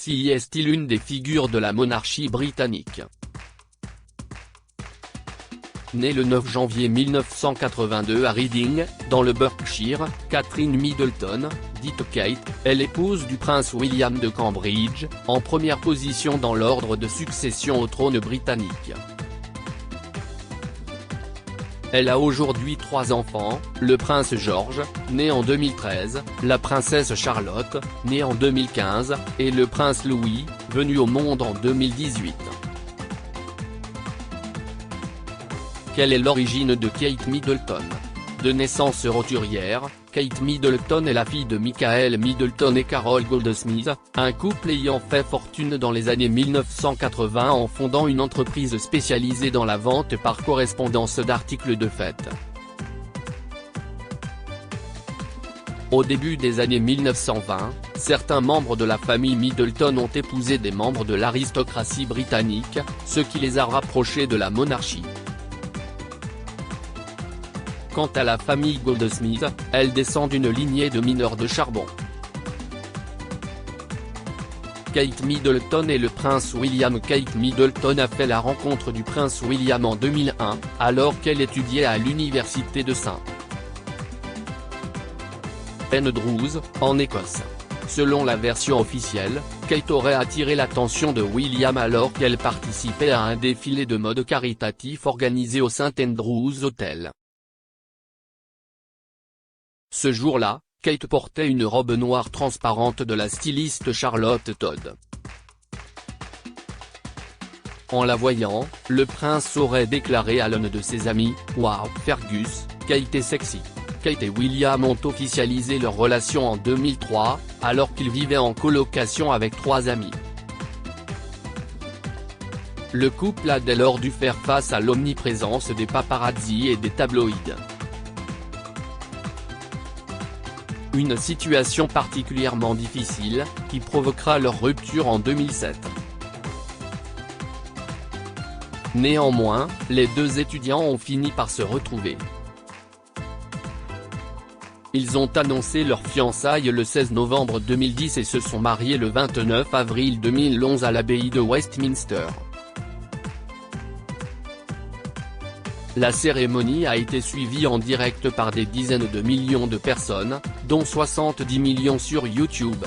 Si est-il une des figures de la monarchie britannique. Née le 9 janvier 1982 à Reading, dans le Berkshire, Catherine Middleton, dite Kate, est l'épouse du prince William de Cambridge, en première position dans l'ordre de succession au trône britannique. Elle a aujourd'hui 3 enfants, le prince George, né en 2013, la princesse Charlotte, née en 2015, et le prince Louis, venu au monde en 2018. Quelle est l'origine de Kate Middleton? De naissance roturière, Kate Middleton est la fille de Michael Middleton et Carol Goldsmith, un couple ayant fait fortune dans les années 1980 en fondant une entreprise spécialisée dans la vente par correspondance d'articles de fête. Au début des années 1920, certains membres de la famille Middleton ont épousé des membres de l'aristocratie britannique, ce qui les a rapprochés de la monarchie. Quant à la famille Goldsmith, elle descend d'une lignée de mineurs de charbon. Kate Middleton et le prince William. Kate Middleton a fait la rencontre du prince William en 2001, alors qu'elle étudiait à l'université de St. Andrews, en Écosse. Selon la version officielle, Kate aurait attiré l'attention de William alors qu'elle participait à un défilé de mode caritatif organisé au St Andrews Hotel. Ce jour-là, Kate portait une robe noire transparente de la styliste Charlotte Todd. En la voyant, le prince aurait déclaré à l'un de ses amis « Wow, Fergus, Kate est sexy ». Kate et William ont officialisé leur relation en 2003, alors qu'ils vivaient en colocation avec 3 amis. Le couple a dès lors dû faire face à l'omniprésence des paparazzi et des tabloïds. Une situation particulièrement difficile, qui provoquera leur rupture en 2007. Néanmoins, les 2 étudiants ont fini par se retrouver. Ils ont annoncé leur fiançailles le 16 novembre 2010 et se sont mariés le 29 avril 2011 à l'abbaye de Westminster. La cérémonie a été suivie en direct par des dizaines de millions de personnes, dont 70 millions sur YouTube.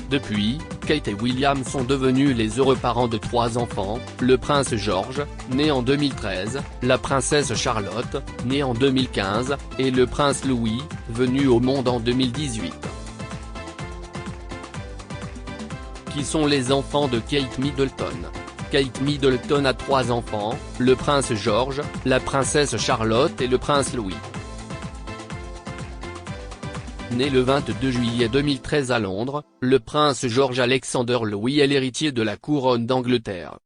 Depuis, Kate et William sont devenus les heureux parents de 3 enfants, le prince George, né en 2013, la princesse Charlotte, née en 2015, et le prince Louis, venu au monde en 2018. Qui sont les enfants de Kate Middleton? Kate Middleton a 3 enfants, le prince George, la princesse Charlotte et le prince Louis. Né le 22 juillet 2013 à Londres, le prince George Alexander Louis est l'héritier de la couronne d'Angleterre.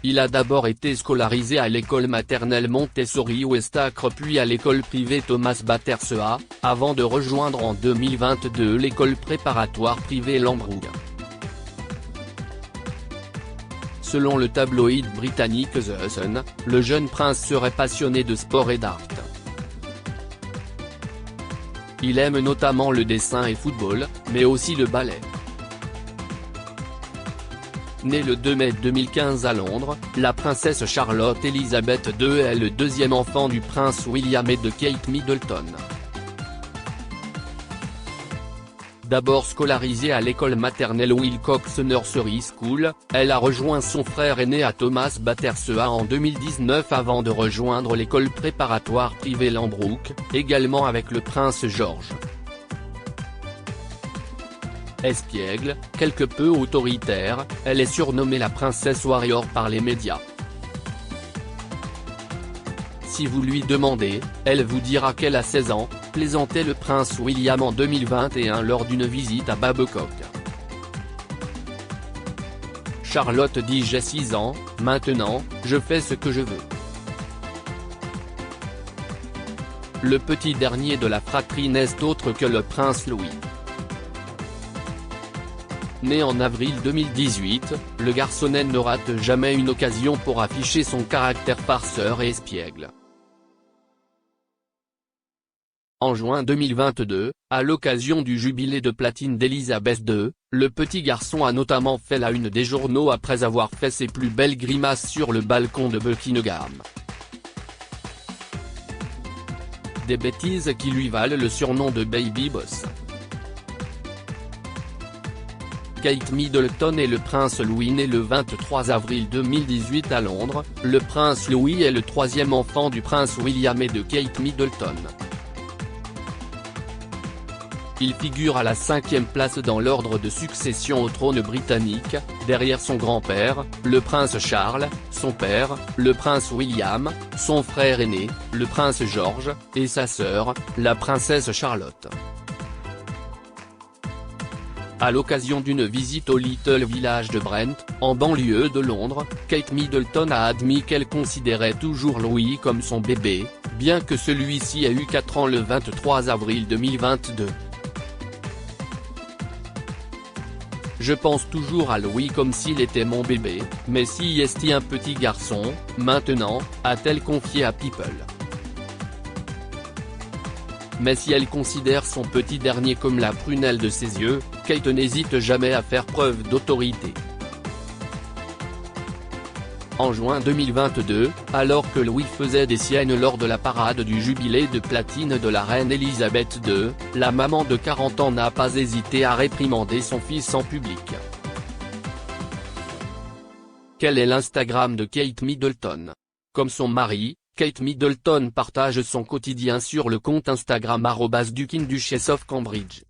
Il a d'abord été scolarisé à l'école maternelle Montessori West Acre puis à l'école privée Thomas Battersea, avant de rejoindre en 2022 l'école préparatoire privée Lambrouge. Selon le tabloïd britannique The Sun, le jeune prince serait passionné de sport et d'art. Il aime notamment le dessin et football, mais aussi le ballet. Née le 2 mai 2015 à Londres, la princesse Charlotte Elizabeth II est le 2e enfant du prince William et de Kate Middleton. D'abord scolarisée à l'école maternelle Wilcox Nursery School, elle a rejoint son frère aîné à Thomas Battersea en 2019 avant de rejoindre l'école préparatoire privée Lambrouge, également avec le prince George. Espiègle, quelque peu autoritaire, elle est surnommée la princesse Warrior par les médias. Si vous lui demandez, elle vous dira qu'elle a 16 ans, plaisantait le prince William en 2021 lors d'une visite à Babcock. Charlotte dit « J'ai 6 ans, maintenant, je fais ce que je veux ». Le petit dernier de la fratrie n'est autre que le prince Louis. Né en avril 2018, le garçonnet ne rate jamais une occasion pour afficher son caractère farceur et espiègle. En juin 2022, à l'occasion du jubilé de platine d'Elisabeth II, le petit garçon a notamment fait la une des journaux après avoir fait ses plus belles grimaces sur le balcon de Buckingham. Des bêtises qui lui valent le surnom de Baby Boss. Kate Middleton et le prince Louis né le 23 avril 2018 à Londres. Le prince Louis est le troisième enfant du prince William et de Kate Middleton. Il figure à la 5e place dans l'ordre de succession au trône britannique, derrière son grand-père, le prince Charles, son père, le prince William, son frère aîné, le prince George, et sa sœur, la princesse Charlotte. À l'occasion d'une visite au Little Village de Brent, en banlieue de Londres, Kate Middleton a admis qu'elle considérait toujours Louis comme son bébé, bien que celui-ci ait eu 4 ans le 23 avril 2022. Je pense toujours à Louis comme s'il était mon bébé, mais si est un petit garçon, maintenant, a-t-elle confié à People. Mais si elle considère son petit dernier comme la prunelle de ses yeux, Kate n'hésite jamais à faire preuve d'autorité. En juin 2022, alors que Louis faisait des siennes lors de la parade du jubilé de platine de la reine Elisabeth II, la maman de 40 ans n'a pas hésité à réprimander son fils en public. Quel est l'Instagram de Kate Middleton? Comme son mari, Kate Middleton partage son quotidien sur le compte Instagram @Duchess of Cambridge.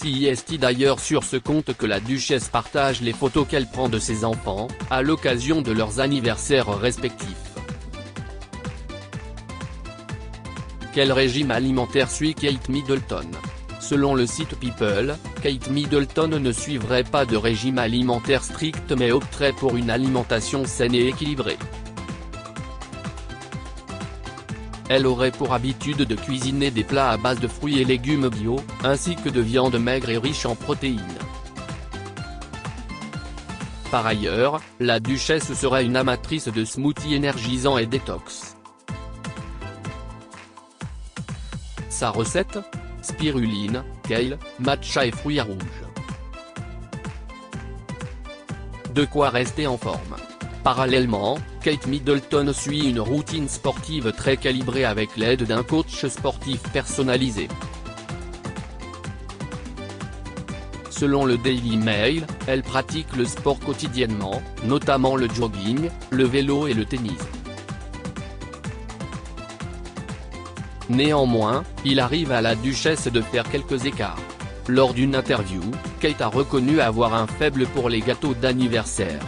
C'est d'ailleurs sur ce compte que la duchesse partage les photos qu'elle prend de ses enfants, à l'occasion de leurs anniversaires respectifs. Quel régime alimentaire suit Kate Middleton? Selon le site People, Kate Middleton ne suivrait pas de régime alimentaire strict mais opterait pour une alimentation saine et équilibrée. Elle aurait pour habitude de cuisiner des plats à base de fruits et légumes bio, ainsi que de viande maigre et riche en protéines. Par ailleurs, la duchesse serait une amatrice de smoothies énergisants et détox. Sa recette? Spiruline, kale, matcha et fruits rouges. De quoi rester en forme. Parallèlement, Kate Middleton suit une routine sportive très calibrée avec l'aide d'un coach sportif personnalisé. Selon le Daily Mail, elle pratique le sport quotidiennement, notamment le jogging, le vélo et le tennis. Néanmoins, il arrive à la duchesse de faire quelques écarts. Lors d'une interview, Kate a reconnu avoir un faible pour les gâteaux d'anniversaire.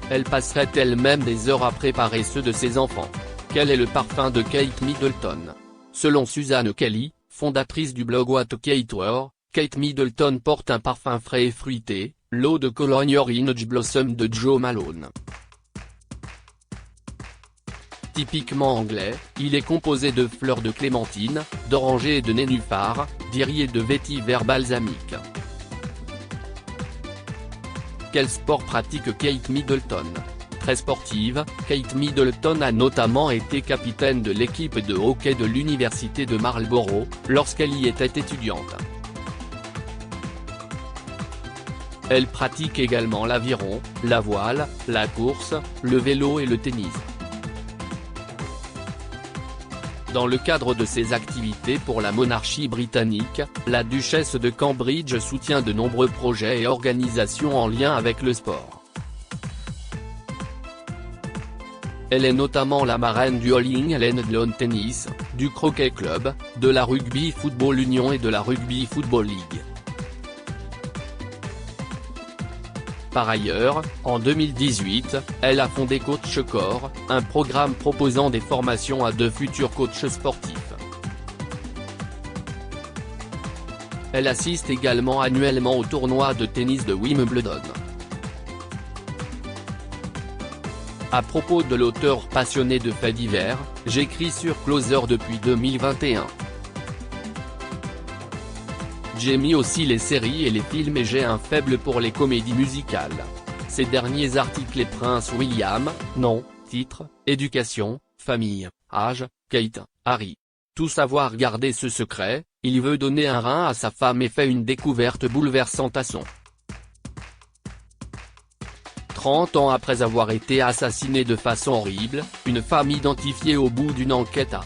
Elle passerait elle-même des heures à préparer ceux de ses enfants. Quel est le parfum de Kate Middleton? Selon Suzanne Kelly, fondatrice du blog What Kate Wore, Kate Middleton porte un parfum frais et fruité, l'eau de Cologne Orange Blossom de Jo Malone. Typiquement anglais, il est composé de fleurs de clémentine, d'oranger et de nénuphar, d'iris et de vétiver balsamique. Quel sport pratique Kate Middleton? Très sportive, Kate Middleton a notamment été capitaine de l'équipe de hockey de l'université de Marlborough, lorsqu'elle y était étudiante. Elle pratique également l'aviron, la voile, la course, le vélo et le tennis. Dans le cadre de ses activités pour la monarchie britannique, la duchesse de Cambridge soutient de nombreux projets et organisations en lien avec le sport. Elle est notamment la marraine du All England Lawn Tennis, du Croquet Club, de la Rugby Football Union et de la Rugby Football League. Par ailleurs, en 2018, elle a fondé Coach Core, un programme proposant des formations à de futurs coachs sportifs. Elle assiste également annuellement au tournoi de tennis de Wimbledon. À propos de l'auteur passionné de faits divers, j'écris sur Closer depuis 2021. J'aime aussi les séries et les films et j'ai un faible pour les comédies musicales. Ces derniers articles et Prince William, non, titre, éducation, famille, âge, Kate, Harry. Tout savoir garder ce secret, il veut donner un rein à sa femme et fait une découverte bouleversante à son 30 ans après avoir été assassinée de façon horrible, une femme identifiée au bout d'une enquête a